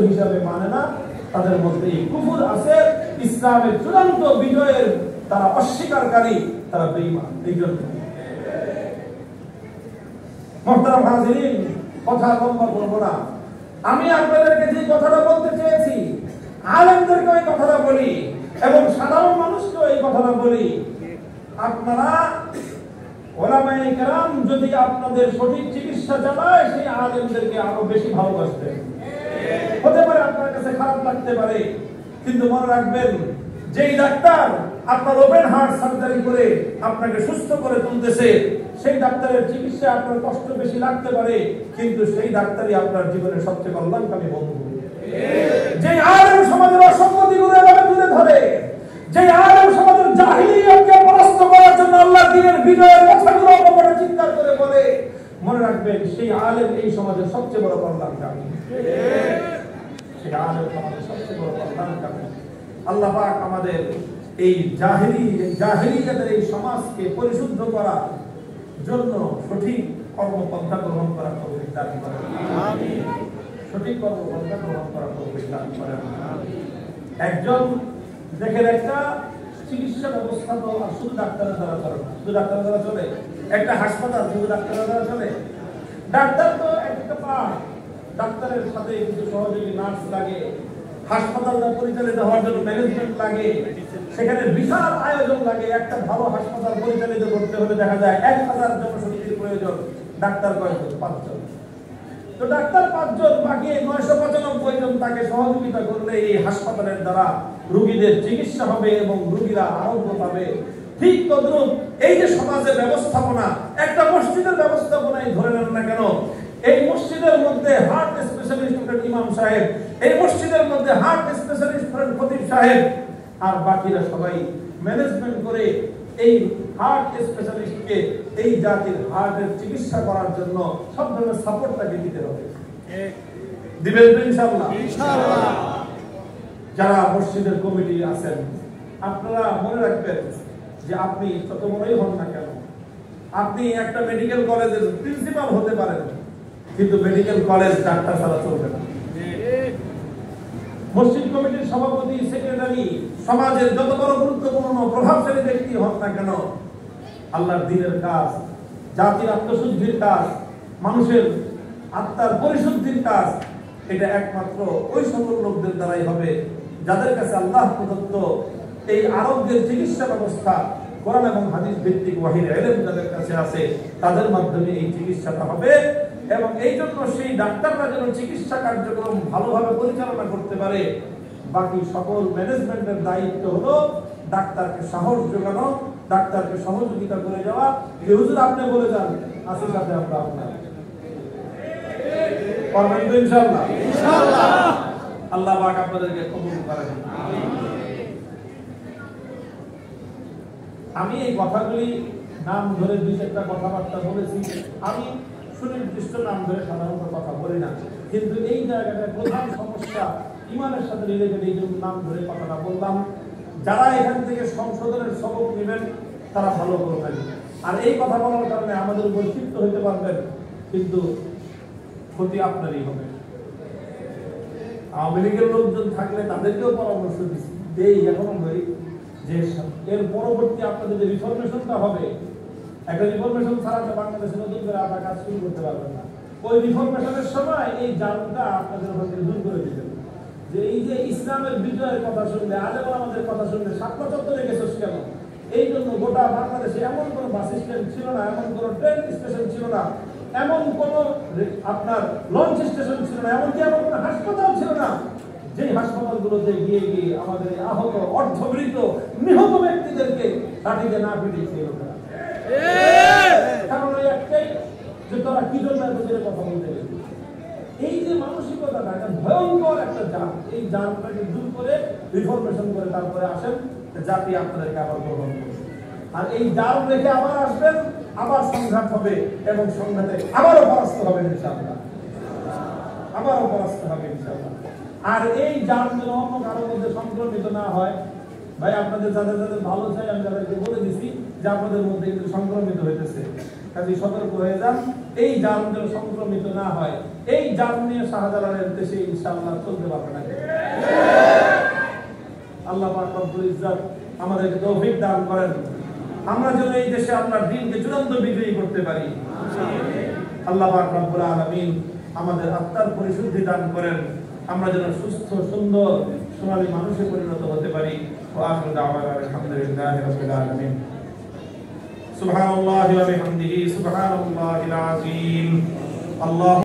হিসাবে মানে না, তাদের মধ্যে কুফর আছে, ইসলামের চূড়ান্ত বিজয়ের তারা অস্বীকারী, তারা বেঈমান। এই জন্য মুহতারাম হাজিরিন, কথা লম্বা করব না। আমি আপনাদেরকে যে কথাটা বলতে চেয়েছি, আলেমদেরকে ওই কথাটা বলি এবং সাধারণ মানুষকেও এই কথাটা বলি, আপনারা ওলামায়ে কেরাম যদি আপনাদের সঠিক চিকিৎসা চালায়, সেই আলেমদেরকে আরো বেশি ভালোবাসবেন। হতে পারে আপনার কাছে খারাপ লাগতে পারে, কিন্তু মনে রাখবেন, যেই ডাক্তার আপনার ওপেন হার্ট সার্জারি করে আপনাকে সুস্থ করে তুলতেছে, সেই ডাক্তারের চিকিৎসা আপনার কষ্ট বেশি লাগতে পারে, কিন্তু সেই ডাক্তারই আপনার জীবনের সবচেয়ে কল্যাণকামী বন্ধু। যে আলেম সমাজের অসঙ্গতিগুলো এভাবে তুলে ধরে, যে আলেম সমাজের জাহিলিয়াতকে পরাস্ত করার জন্য আল্লাহর দ্বীনের বিজয়ের কথাগুলো অকপটে চিৎকার করে বলে, মনে রাখবেন, সেই আলেম এই সমাজের সবচেয়ে বড় কল্যাণকামী। সেই আলেম সমাজের সবচেয়ে বড় কল্যাণকামী। আল্লাহ পাক আমাদের এই জাহিলিয়াতের এই সমাজকে পরিশুদ্ধ করার জন্য সঠিক কর্মপন্থা গ্রহণ করার তৌফিক দান করেন। আমিন। সঠিক কর্মপন্থা গ্রহণ করার তৌফিক দান করেন। একজন দেখেন, একটা চিকিৎসা ব্যবস্থা তো শুধু ডাক্তারের দ্বারা চলে না, শুধু ডাক্তারের দ্বারা চলে। একটা হাসপাতাল শুধু ডাক্তারের দ্বারা চলে। ডাক্তার তো একটা পার্ট, ডাক্তারের সাথে কিছু সহযোগী নার্স লাগে, হাসপাতালটা পরিচালিত হওয়ার জন্য ম্যানেজমেন্ট লাগে, সেখানে বিশাল আয়োজন লাগে। একটা ভালো হাসপাতাল পরিচালিত করতে হলে দেখা যায় 1000 জনশক্তির প্রয়োজন, ডাক্তার কয়জন? 5 জন। তো ডাক্তার 5 জন, বাকি 995 জন তাকে সহযোগিতা করলে এই হাসপাতালের দ্বারা রোগীদের চিকিৎসা হবে এবং রোগীরা আরোগ্য পাবে। ঠিক তদ্রুপ এই যে সমাজের ব্যবস্থাপনা, একটা মসজিদের ব্যবস্থাপনাই ধরে নেন না কেন, এই মসজিদের মধ্যে হার্ট স্পেশালিস্ট হলেন ইমাম সাহেব, এই মসজিদের মধ্যে হার্ট স্পেশালিস্ট হলেন খতিব সাহেব, আর বাকিরা সবাই ম্যানেজমেন্ট করে এই হার্ট স্পেশালিস্টকে এই জাতির হার্টের চিকিৎসা করার জন্য সব ধরনের সাপোর্ট তাকে দিতে হবে। দিবেন তো ইনশাআল্লাহ? ইনশাআল্লাহ। যারা মসজিদের কমিটি আছেন, আপনারা মনে রাখবেন যে আপনি যত বড়ই হন না কেন, আপনি একটা মেডিকেল কলেজের প্রিন্সিপাল হতে পারেন, কিন্তু মেডিকেল কলেজ ডাক্তার ছাড়া চলবে না। মসজিদ কমিটির সভাপতি, সেক্রেটারি, সমাজের যত বড় গুরুত্বপূর্ণ প্রভাবশালী ব্যক্তি হন না কেন, আল্লাহর দ্বীনের কাজ, জাতির আত্মশুদ্ধির কাজ, মানুষের আত্মার পরিশুদ্ধির কাজ, এটা একমাত্র ওই সকল লোকদের দ্বারাই হবে যাদের কাছে আল্লাহ প্রদত্ত এই আরোগ্যের চিকিৎসা ব্যবস্থা কোরআন এবং হাদিস ভিত্তিক ওয়াহির ইলম যাদের কাছে আছে, তাদের মাধ্যমে এই চিকিৎসাটা হবে। এবং এই জন্য সেই ডাক্তাররা যেন চিকিৎসা কার্যক্রম ভালোভাবে পরিচালনা করতে পারে, বাকি সকল ম্যানেজমেন্টের দায়িত্ব হলো ডাক্তারকে সাহস যোগানো, ডাক্তারকে সহযোগিতা করে যাওয়া। যে হুজুর আপনি বলে যান, আসল সাথে আমরা আপনার করবেন তো ইনশাআল্লাহ? ইনশাআল্লাহ। আল্লাহ পাক আপনাদেরকে কবুল করেন। আমি এই কথাগুলি নাম ধরে 2-4টা কথাবার্তা বলেছি। আমি সুনির্দিষ্ট নাম ধরে সাধারণত কথা বলি না, কিন্তু এই জায়গাটায় প্রধান সমস্যা ইমানের সাথে রিলেটেড, এই জন্য নাম ধরে কথাটা বললাম। যারা এখান থেকে সংশোধনের সবক নেবেন তারা ভালো করবেন, আর এই কথা বলার কারণে আমাদের উপর ক্ষিপ্ত হইতে পারবেন, কিন্তু ক্ষতি আপনারই হবে। আওয়ামী লীগের লোকজন থাকলে তাদেরকেও পরামর্শ দিচ্ছি, দেই এখনো বলি যে এর পরবর্তী আপনাদের যে রিফরমেশনটা হবে, একটা রিফরমেশন ছাড়া তো বাংলাদেশে নতুন করে আপনার কাজ শুরু করতে পারবেন না। ওই রিফরমেশনের সময় এই জানটা আপনাদের উপর দূর করে দিবেন যে এই যে ইসলামের বিজয়ের কথা শুনলে, আলেম আমাদের কথা শুনলে শাপলা চত্বরে গেছিস কেন? এই জন্য গোটা বাংলাদেশে এমন কোনো বাস স্ট্যান্ড ছিল না, এমন কোনো ট্রেন স্টেশন ছিল না, এমন কোনো আপনার লঞ্চ স্টেশন ছিল না, এমনকি এমন কোনো হাসপাতাল ছিল না যে হাসপাতালগুলোতে গিয়ে গিয়ে আমাদের আহত, অর্ধমৃত, নিহত ব্যক্তিদেরকে লাঠিতে না পিটিয়েছিল। কারণ ওই একটাই যে তারা কি জন্য এত জোরে কথা বলতে গেছে। এই যে মানসিকতাটা, এটা ভয়ঙ্কর একটা জাত। এই জাতটাকে দূর করে রিফরমেশন করে তারপরে আসেন, জাতি আপনাদেরকে আবার গ্রহণ করবে। আর এই জাল রেখে আবার আসবেন, আবার সংঘাত হবে এবং সংঘাতে আবারও পরাস্ত হবে ইনশাআল্লাহ, আবারও পরাস্ত হবে ইনশাআল্লাহ। আর এই জাল যেন অন্য কারোর মধ্যে সংক্রমিত না হয়, ভাই আপনাদের যাদের যাদের ভালো চাই আমি তাদেরকে বলে দিছি যে আপনাদের মধ্যে কিন্তু সংক্রমিত হইতেছে, কাজে সতর্ক হয়ে যান। এই জান যেন সংক্রমিত না হয়। এই জান নিয়ে শাহজালালের দেশে ইনশাআল্লাহ চলতে পারবে না। আল্লাহ পাক রব্বুল ইজ্জত আমাদেরকে তৌফিক দান করেন, আমরা যেন এই দেশে আল্লাহর দ্বীনকে চূড়ান্ত বিজয়ী করতে পারি। আল্লাহ পাক রব্বুল আলামিন আমাদের আত্মার পরিশুদ্ধি দান করেন, আমরা যেন সুস্থ সুন্দর সোনালী মানুষে পরিণত হতে পারি। ওয়া আখিরু দাওয়ানা আলহামদুলিল্লাহি রাব্বিল আলামিন। সুবহানাল্লাহি ওয়া বিহামদিহি সুবহানাল্লাহিল আযীম। আল্লাহ